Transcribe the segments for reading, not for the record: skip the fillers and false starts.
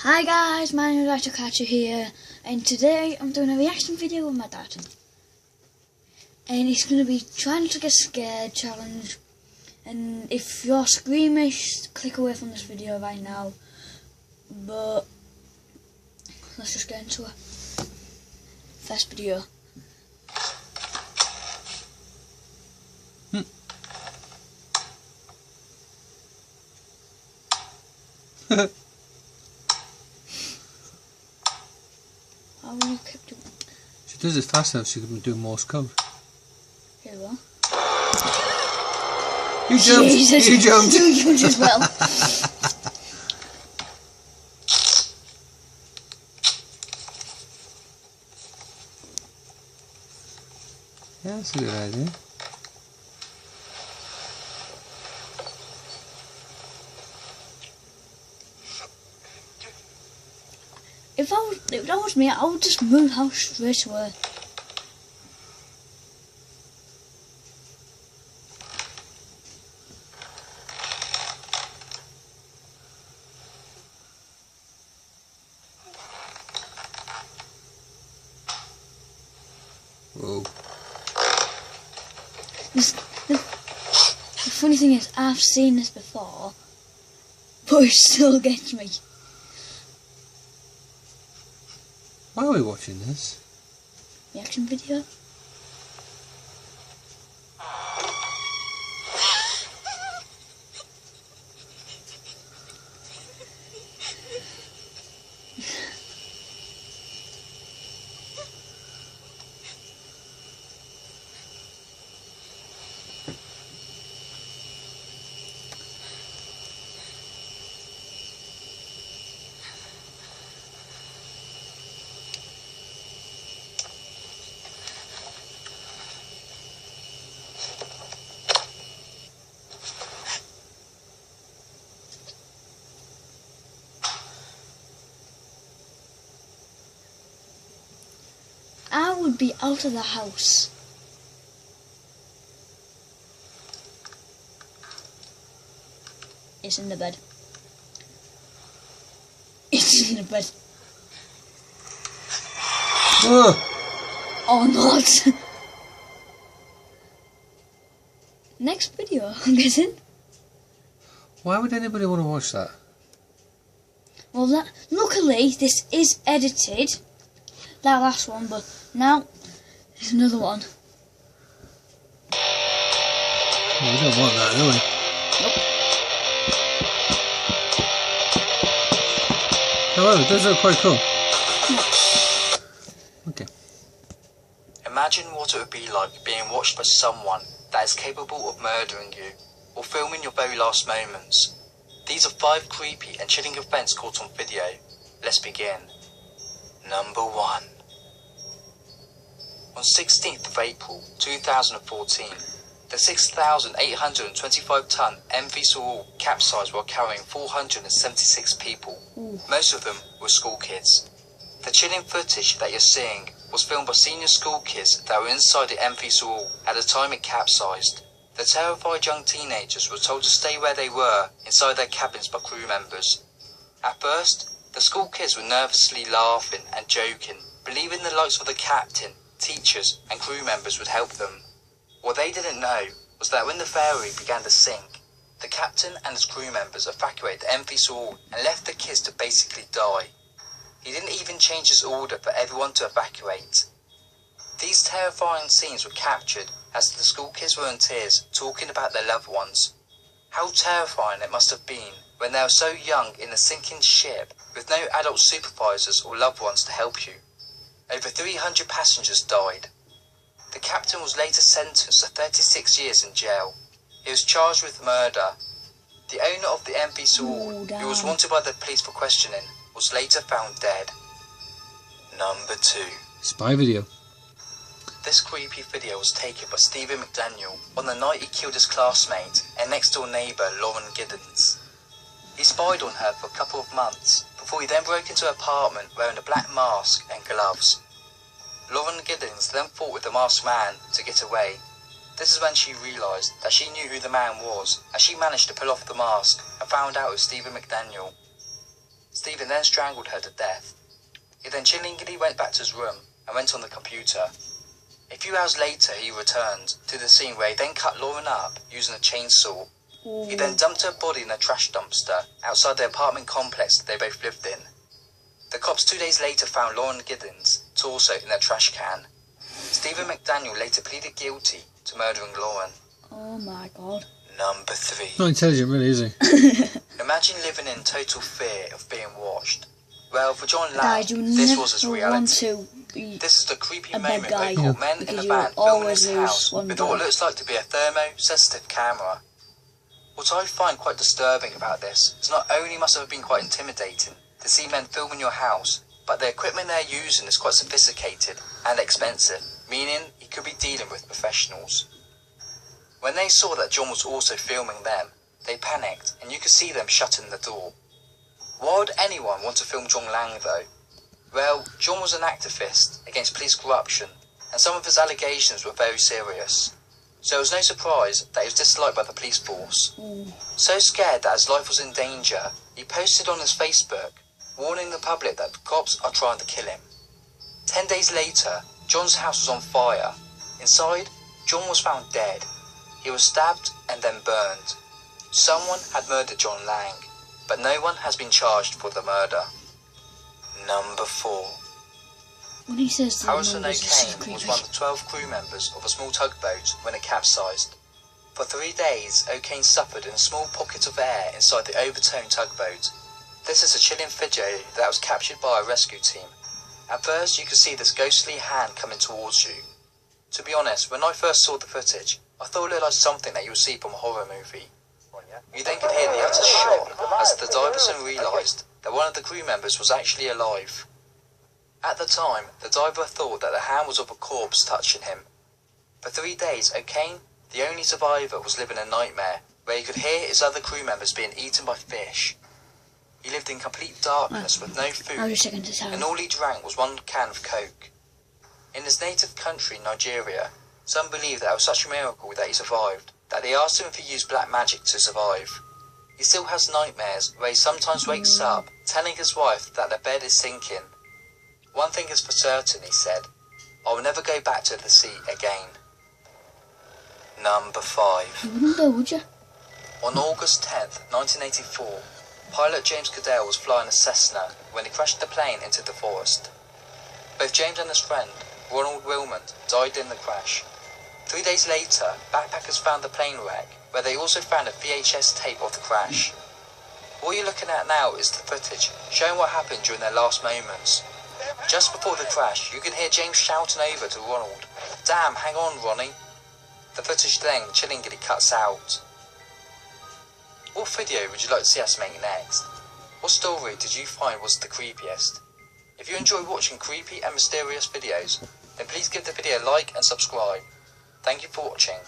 Hi guys, my name is outtro here, and today I'm doing a reaction video with my dad. And it's going to be trying to get scared challenge. And if you're squeamish, click away from this video right now. But let's just get into it. First video. How will you keep doing? She does it fast enough so she can do Morse code. Here we go. You jumped! Jesus, you jumped! You jumped as well. Yeah, that's a good idea. If that was me, I would just move house straight away. Whoa. The funny thing is, I've seen this before, but it still gets me. Why are we watching this? Reaction video? I would be out of the house. It's in the bed. It's in the bed. Or not. Next video, I'm guessing. Why would anybody want to watch that? Well, luckily this is edited. That last one, but now there's another one. Well, we don't want that, do we? Nope. However, those look quite cool. Okay. Imagine what it would be like being watched by someone that is capable of murdering you or filming your very last moments. These are 5 creepy and chilling events caught on video. Let's begin. Number 1. On 16th of April 2014, the 6,825-ton MV Sorrel capsized while carrying 476 people. Most of them were school kids. The chilling footage that you're seeing was filmed by senior school kids that were inside the MV Sorrel at the time it capsized. The terrified young teenagers were told to stay where they were inside their cabins by crew members. At first, the school kids were nervously laughing and joking, believing the likes of the captain, teachers and crew members would help them. What they didn't know was that when the ferry began to sink, the captain and his crew members evacuated the MV Sorrel and left the kids to basically die. He didn't even change his order for everyone to evacuate. These terrifying scenes were captured as the school kids were in tears talking about their loved ones. How terrifying it must have been when they were so young in a sinking ship with no adult supervisors or loved ones to help you. Over 300 passengers died. The captain was later sentenced to 36 years in jail. He was charged with murder. The owner of the MV Sorrel, who was wanted by the police for questioning, was later found dead. Number 2. Spy video. This creepy video was taken by Stephen McDaniel on the night he killed his classmate and next door neighbour Lauren Giddens. He spied on her for a couple of months before he then broke into her apartment wearing a black mask and gloves. Lauren Giddens then fought with the masked man to get away. This is when she realised that she knew who the man was, as she managed to pull off the mask and found out it was Stephen McDaniel. Stephen then strangled her to death. He then chillingly went back to his room and went on the computer. A few hours later, he returned to the scene where he then cut Lauren up using a chainsaw. He then dumped her body in a trash dumpster outside the apartment complex that they both lived in. The cops 2 days later found Lauren Giddens' torso in a trash can. Stephen McDaniel later pleaded guilty to murdering Lauren. Oh my god. Number 3. Not intelligent, really, is he? Imagine living in total fear of being watched. Well, for John Lang, Guys, you this never was his want reality. to be This is the creepy a bad moment guy, where he caught men in because a you'll van filming always his lose house one with what guy. looks like to be a thermosensitive camera. What I find quite disturbing about this is not only must it have been quite intimidating to see men filming your house, but the equipment they're using is quite sophisticated and expensive, meaning he could be dealing with professionals. When they saw that John was also filming them, they panicked and you could see them shutting the door. Why would anyone want to film John Lang though? Well, John was an activist against police corruption, and some of his allegations were very serious. So it was no surprise that he was disliked by the police force. So scared that his life was in danger, he posted on his Facebook, warning the public that the cops are trying to kill him. 10 days later, John's house was on fire. Inside, John was found dead. He was stabbed and then burned. Someone had murdered John Lang, but no one has been charged for the murder. Number 4. When he says the Harrison numbers, it's so O'Kane creepy. was one of the 12 crew members of a small tugboat when it capsized. For 3 days, O'Kane suffered in a small pocket of air inside the overturned tugboat. This is a chilling video that was captured by a rescue team. At first, you could see this ghostly hand coming towards you. To be honest, when I first saw the footage, I thought it looked like something that you would see from a horror movie. You then could hear the utter shock as the diver soon realised that one of the crew members was actually alive. At the time, the diver thought that the hand was of a corpse touching him. For 3 days, O'Kane, the only survivor, was living a nightmare where he could hear his other crew members being eaten by fish. He lived in complete darkness with no I was food, checking this out. and all he drank was 1 can of Coke. In his native country, Nigeria, some believe that it was such a miracle that he survived, that they asked him if he used black magic to survive. He still has nightmares where he sometimes wakes up telling his wife that the bed is sinking. One thing is for certain, he said, I will never go back to the sea again. Number 5. You wouldn't go, would you? On August 10th, 1984, pilot James Goodell was flying a Cessna when he crashed the plane into the forest. Both James and his friend, Ronald Wilmot, died in the crash. 3 days later, backpackers found the plane wreck, where they also found a VHS tape of the crash. All you're looking at now is the footage, showing what happened during their last moments. Just before the crash, you can hear James shouting over to Ronald, "Damn, hang on, Ronnie." The footage then chillingly cuts out. What video would you like to see us make next? What story did you find was the creepiest? If you enjoy watching creepy and mysterious videos, then please give the video a like and subscribe. Thank you for watching.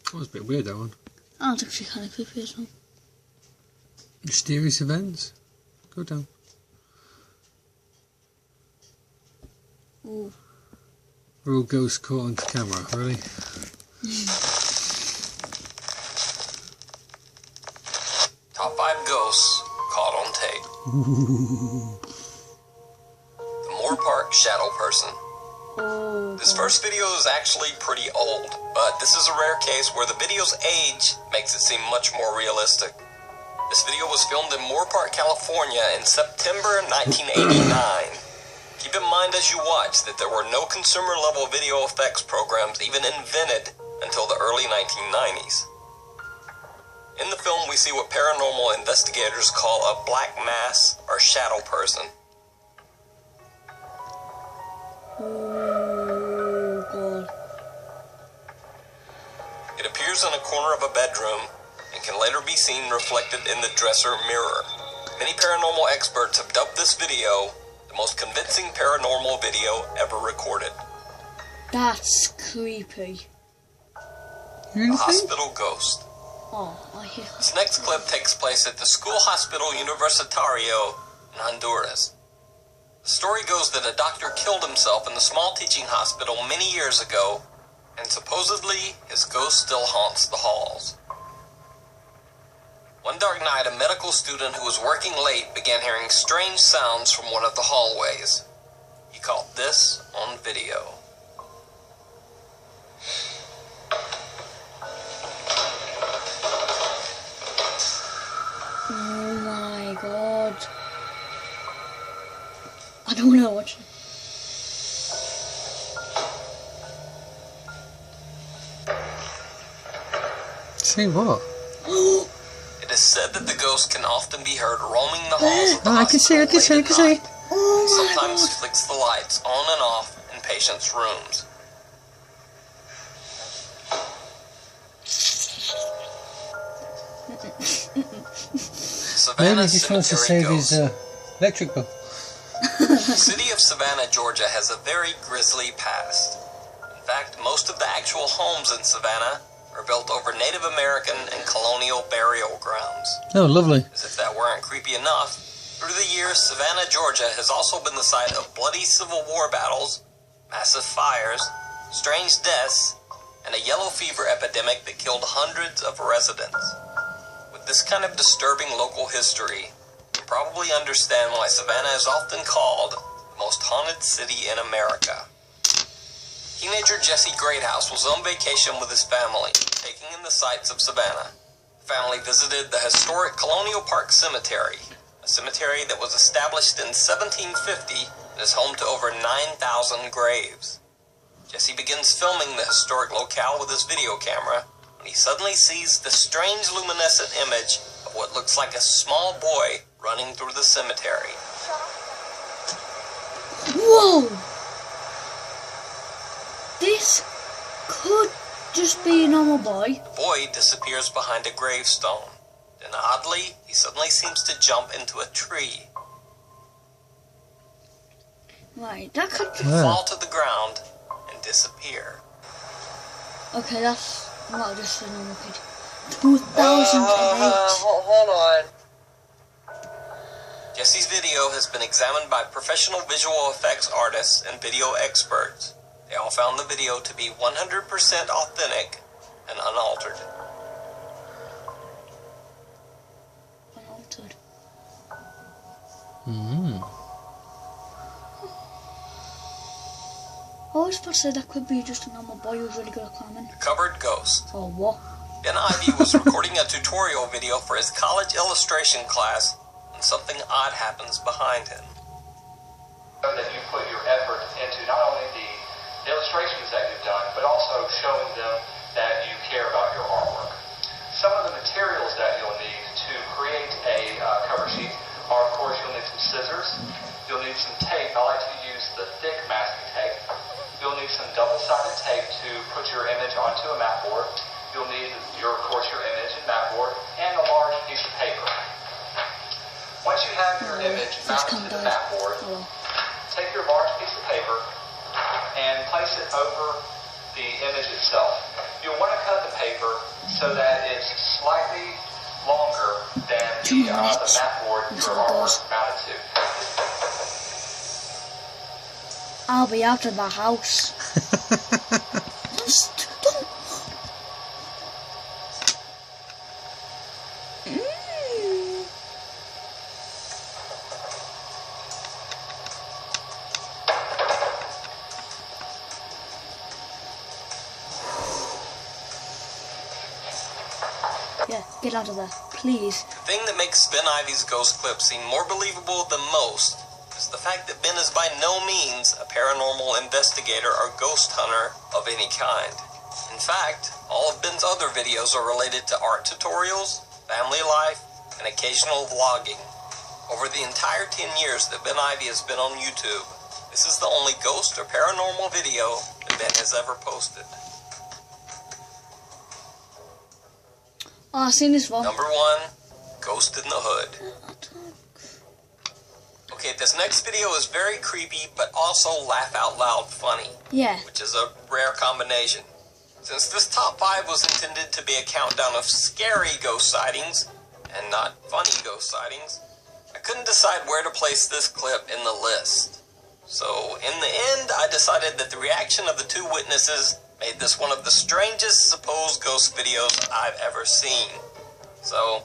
That was a bit weird, that one. Oh, it's actually kind of creepy as well. Mysterious events. Go down. Ooh. Real ghost caught onto camera, really? Top 5 ghosts caught on tape. The Moore Park Shadow Person. Oh, This first video is actually pretty old, but this is a rare case where the video's age makes it seem much more realistic. This video was filmed in Moore Park, California in September 1989. Keep in mind as you watch that there were no consumer-level video effects programs even invented until the early 1990s. In the film, we see what paranormal investigators call a black mass or shadow person. oh god. It appears in a corner of a bedroom and can later be seen reflected in the dresser mirror. Many paranormal experts have dubbed this video the most convincing paranormal video ever recorded. That's creepy. A hospital ghost. Oh, I hear. This next clip takes place at the School Hospital Universitario in Honduras. The story goes that a doctor killed himself in the small teaching hospital many years ago, and supposedly his ghost still haunts the halls. One dark night, a medical student who was working late began hearing strange sounds from one of the hallways. He caught this on video. Oh my god. I don't know what. See what? It is said that the ghost can often be heard roaming the halls of the Oh, I can see, I can see, I can see. Oh my Sometimes god. flicks the lights on and off in patients' rooms. Maybe Savannah he just wants to Cemetery save his Ghost. electric bill. The city of Savannah, Georgia has a very grisly past. In fact, most of the actual homes in Savannah are built over Native American and colonial burial grounds. Oh, lovely. As if that weren't creepy enough, through the years, Savannah, Georgia has also been the site of bloody Civil War battles, massive fires, strange deaths, and a yellow fever epidemic that killed hundreds of residents. With this kind of disturbing local history, you probably understand why Savannah is often called the most haunted city in America. Teenager Jesse Greathouse was on vacation with his family, taking in the sights of Savannah. The family visited the historic Colonial Park Cemetery, a cemetery that was established in 1750 and is home to over 9,000 graves. Jesse begins filming the historic locale with his video camera when he suddenly sees the strange luminescent image of what looks like a small boy running through the cemetery. Whoa! This could just be a normal boy. The boy disappears behind a gravestone. Then oddly, he suddenly seems to jump into a tree, Right, that could be. Yeah. fall to the ground, and disappear. Okay, that's not just a normal kid. 2008. Hold on. Jesse's video has been examined by professional visual effects artists and video experts. They all found the video to be 100% authentic and unaltered. Unaltered. I always thought that could be just a normal boy who's really good at climbing. The Covered Ghost. Or what? Ben Ivy was recording a tutorial video for his college illustration class, and something odd happens behind him. That you put your effort into not only the illustrations that you've done, but also showing them that you care about your artwork. Some of the materials that you'll need to create a cover sheet are, of course, you'll need some scissors, you'll need some tape. I like to use the thick masking tape. You'll need some double-sided tape to put your image onto a mat board. You'll need, of course, your image and mat board, and a large piece of paper. Once you have your image mounted to the mat board, take your large piece of paper and place it over the image itself. You'll want to cut the paper so that it's slightly longer than the mat board your artwork mounted to. I'll be out of the house. Just don't. Yeah, get out of there, please. The thing that makes Ben Ivy's ghost clip seem more believable than most is the fact that Ben is by no means a paranormal investigator or ghost hunter of any kind. In fact, all of Ben's other videos are related to art tutorials, family life, and occasional vlogging. Over the entire 10 years that Ben Ivy has been on YouTube, this is the only ghost or paranormal video that Ben has ever posted. Oh, I've seen this one. Number 1, Ghost in the Hood. Okay, this next video is very creepy, but also laugh out loud funny, Yeah. which is a rare combination. Since this top 5 was intended to be a countdown of scary ghost sightings, and not funny ghost sightings, I couldn't decide where to place this clip in the list. So, in the end, I decided that the reaction of the two witnesses made this one of the strangest supposed ghost videos I've ever seen. So,